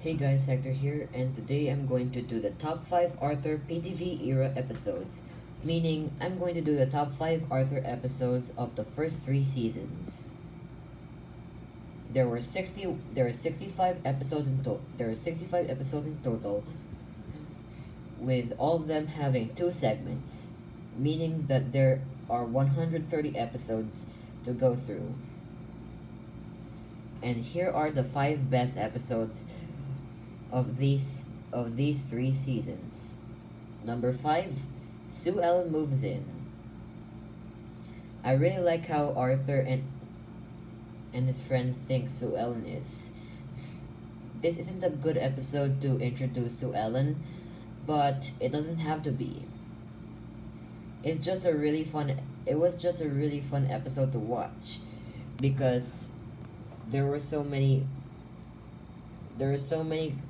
Hey guys, Hector here, and today I'm going to do the top 5 Arthur PTV era episodes, meaning I'm going to do the top 5 Arthur episodes of the first 3 seasons. There are 65 episodes in total, with all of them having 2 segments, meaning that there are 130 episodes to go through. And here are the 5 best episodes of these 3 seasons. Number 5, Sue Ellen moves in. I really like how Arthur and his friends think Sue Ellen is. This isn't a good episode to introduce Sue Ellen, but it doesn't have to be. It was just a really fun episode to watch because there were so many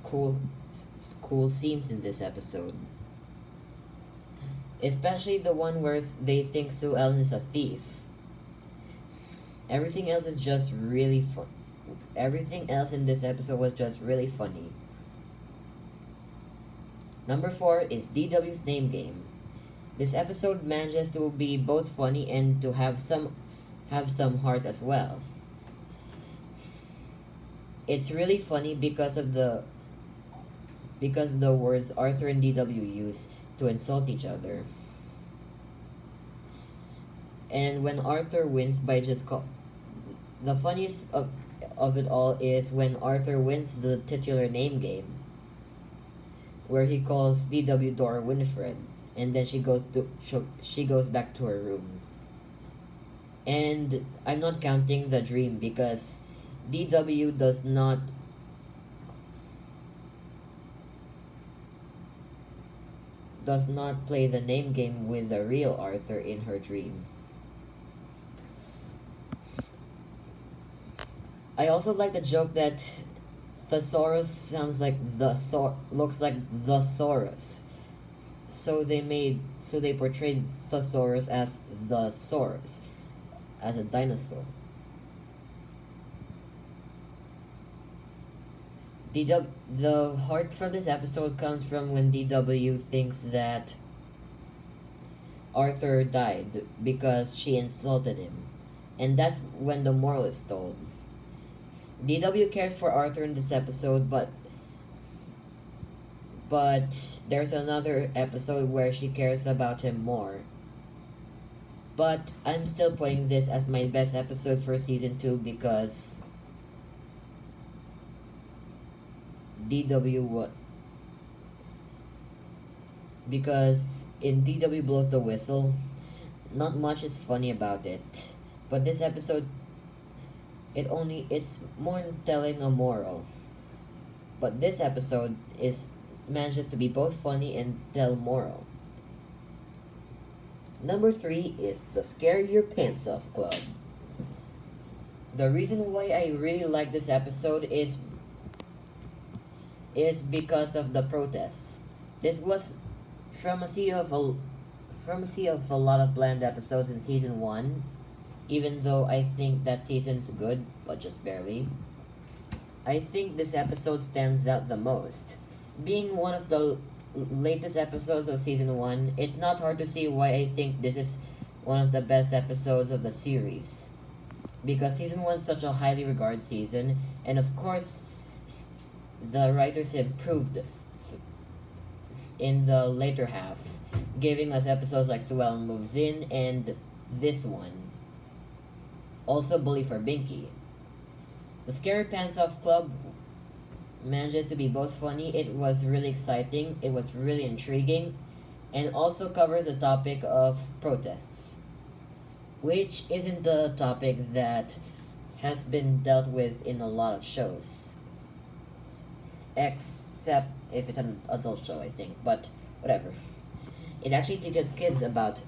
cool scenes in this episode. Especially the one where they think Sue Ellen is a thief. Everything else is just really fun. Everything else in this episode was just really funny. Number 4 is DW's name game. This episode manages to be both funny and to have some heart as well. It's really funny because of the words Arthur and DW use to insult each other. And when Arthur wins by the funniest of it all is when Arthur wins the titular name game, where he calls DW Dora Winifred, and then she goes back to her room. And I'm not counting the dream because DW does not play the name game with the real Arthur in her dream. I also like the joke that thesaurus looks like the Saurus. So they portrayed thesaurus as the Saurus, as a dinosaur. The heart from this episode comes from when DW thinks that Arthur died because she insulted him. And that's when the moral is told. DW cares for Arthur in this episode, but there's another episode where she cares about him more. But I'm still putting this as my best episode for season 2 because because in DW blows the whistle, not much is funny about it. But this episode, it's more telling a moral. But this episode manages to be both funny and tell moral. Number 3 is the Scare Your Pants Off Club. The reason why I really like this episode is because of the protests. This was from a sea of a lot of bland episodes in season 1, even though I think that season's good, but just barely. I think this episode stands out the most. Being one of the latest episodes of season 1, it's not hard to see why I think this is one of the best episodes of the series. Because season 1 is such a highly regarded season, and of course, the writers improved in the later half, giving us episodes like Sue Ellen Moves In and this one. Also Bully for Binky. The Scary Pants Off Club manages to be both funny, it was really exciting, it was really intriguing, and also covers the topic of protests, which isn't the topic that has been dealt with in a lot of shows. Except if it's an adult show, I think, but whatever. It actually teaches kids about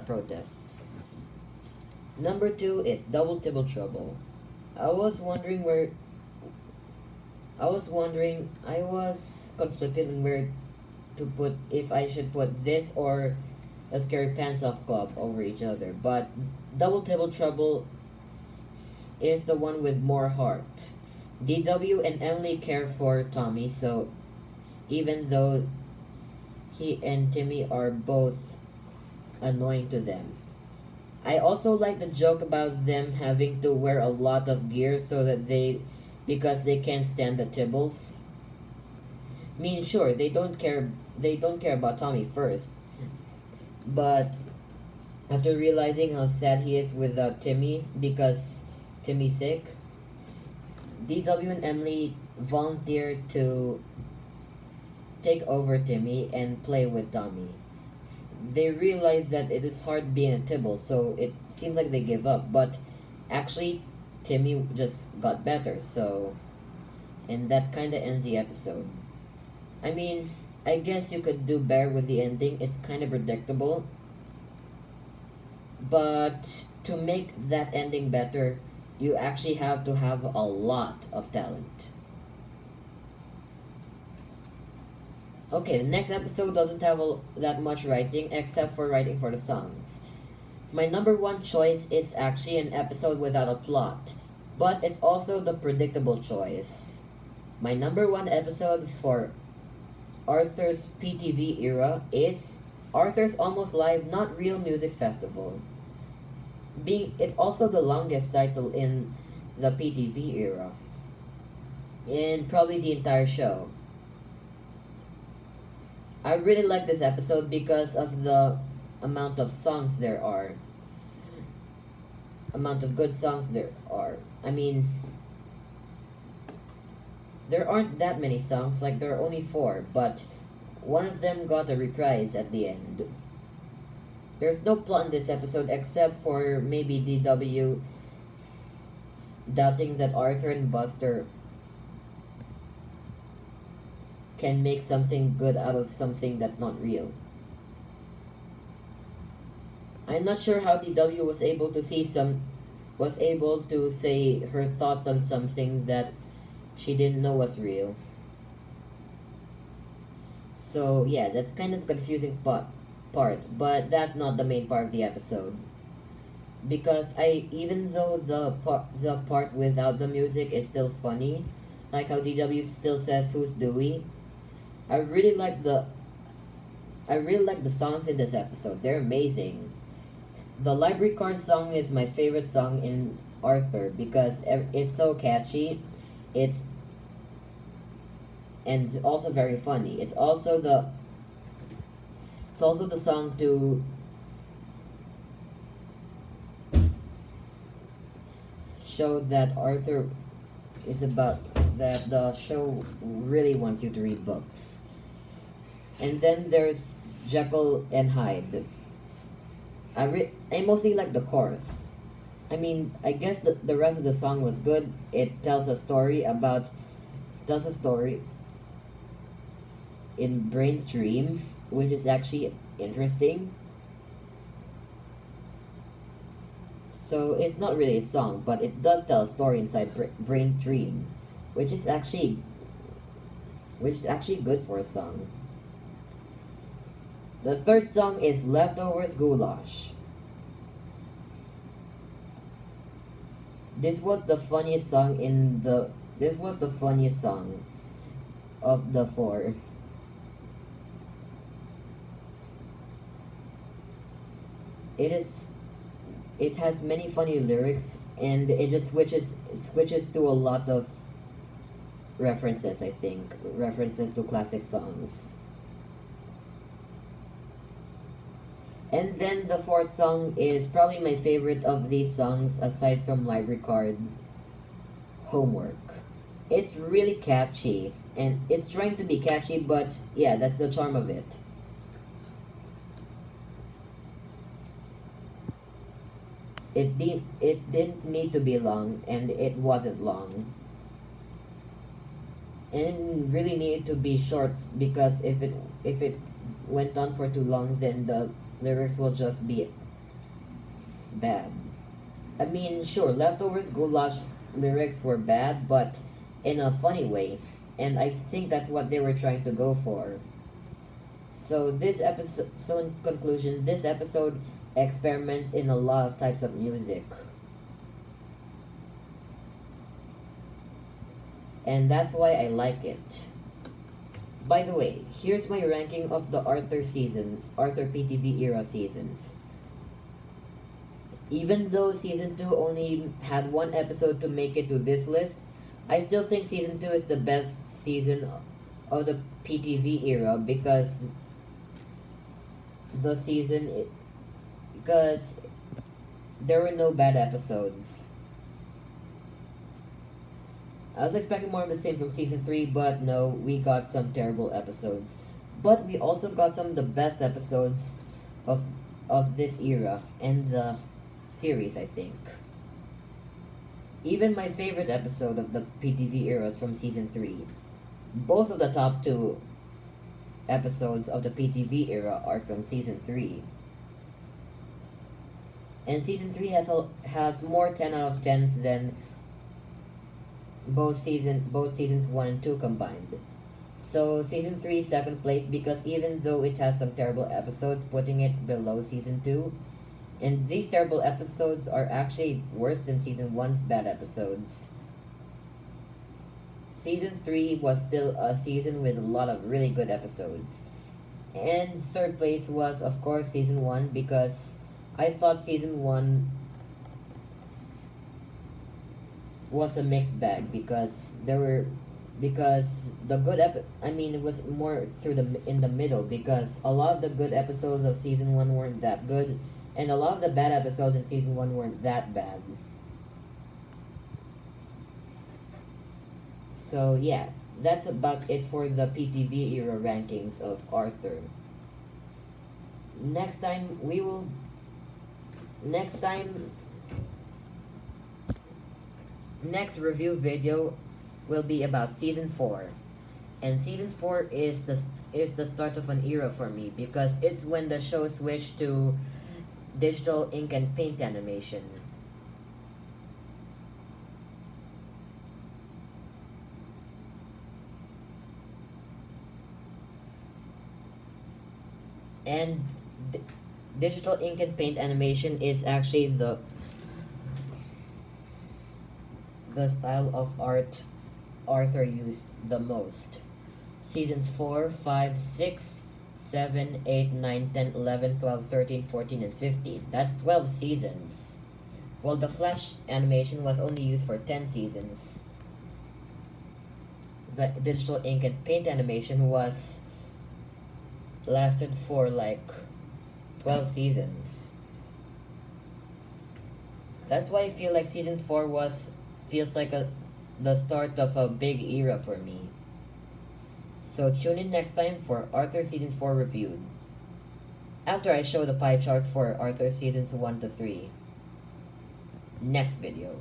protests. Number 2 is Double Tibble Trouble. I was conflicted on where to put, if I should put this or a Scary Pants Off Club over each other, but Double Tibble Trouble is the one with more heart. DW and Emily care for Tommy, so even though he and Timmy are both annoying to them. I also like the joke about them having to wear a lot of gear because they can't stand the Tibbles. I mean, sure, they don't care about Tommy first, but after realizing how sad he is without Timmy because Timmy's sick, DW and Emily volunteered to take over Timmy and play with Tommy. They realize that it is hard being a Tibble, so it seems like they give up, but actually, Timmy just got better, so. And that kinda ends the episode. I mean, I guess you could do better with the ending, it's kinda predictable, but to make that ending better, you actually have to have a lot of talent. Okay, the next episode doesn't have that much writing except for writing for the songs. My number one choice is actually an episode without a plot, but it's also the predictable choice. My number one episode for Arthur's PTV era is Arthur's Almost Live Not Real Music Festival. It's also the longest title in the PTV era, in probably the entire show. I really like this episode because of the amount of songs there are. Amount of good songs there are. I mean, there aren't that many songs, like there are only 4, but one of them got a reprise at the end. There's no plot in this episode except for maybe DW doubting that Arthur and Buster can make something good out of something that's not real. I'm not sure how DW was able to say her thoughts on something that she didn't know was real. So yeah, that's kind of confusing part, but that's not the main part of the episode. Because even though the part without the music is still funny, like how DW still says who's Dewey, I really like the songs in this episode. They're amazing. The library card song is my favorite song in Arthur because it's so catchy. It's also very funny. It's also the song to show that Arthur is about that the show really wants you to read books. And then there's Jekyll and Hyde. I mostly like the chorus. I mean, I guess the rest of the song was good. It tells a story in Brain's dream, which is actually interesting. So it's not really a song, but it does tell a story inside Brain's dream, which is actually good for a song. The third song is Leftovers Goulash. This was the funniest song of the 4. It has many funny lyrics, and it just switches to a lot of references, I think. References to classic songs. And then the 4th song is probably my favorite of these songs aside from Library Card, Homework. It's really catchy, and it's trying to be catchy, but yeah, that's the charm of it. It didn't need to be long, and it wasn't long. And it really needed to be short because if it went on for too long, then the lyrics will just be bad. I mean, sure, Leftovers Goulash lyrics were bad, but in a funny way, and I think that's what they were trying to go for. So in conclusion, this episode experiments in a lot of types of music. and that's why I like it. By the way, here's my ranking of the Arthur PTV era seasons. Even though season 2 only had one episode to make it to this list, I still think season 2 is the best season of the PTV era the season because there were no bad episodes. I was expecting more of the same from season 3, but no, we got some terrible episodes. But we also got some of the best episodes of this era and the series, I think. Even my favorite episode of the PTV era is from season 3. Both of the top 2 episodes of the PTV era are from season 3. And season 3 has more 10 out of 10s than both seasons 1 and 2 combined. So season 3 is second place because even though it has some terrible episodes, putting it below season 2, and these terrible episodes are actually worse than season 1's bad episodes. Season 3 was still a season with a lot of really good episodes. And third place was, of course, season 1 because I thought season 1 was a mixed bag because the good it was more in the middle because a lot of the good episodes of season 1 weren't that good and a lot of the bad episodes in season 1 weren't that bad. So yeah, that's about it for the PTV era rankings of Arthur. Next time next review video will be about season 4. And season 4 is the start of an era for me because it's when the show switched to digital ink and paint animation. And digital ink and paint animation is actually the style of art Arthur used the most. Seasons 4, 5, 6, 7, 8, 9, 10, 11, 12, 13, 14, and 15. That's 12 seasons. Well, the Flash animation was only used for 10 seasons. The digital ink and paint animation lasted for like 12 seasons. That's why I feel like season 4 feels like the start of a big era for me. So tune in next time for Arthur season 4 reviewed. After I show the pie charts for Arthur seasons 1 to 3. Next video.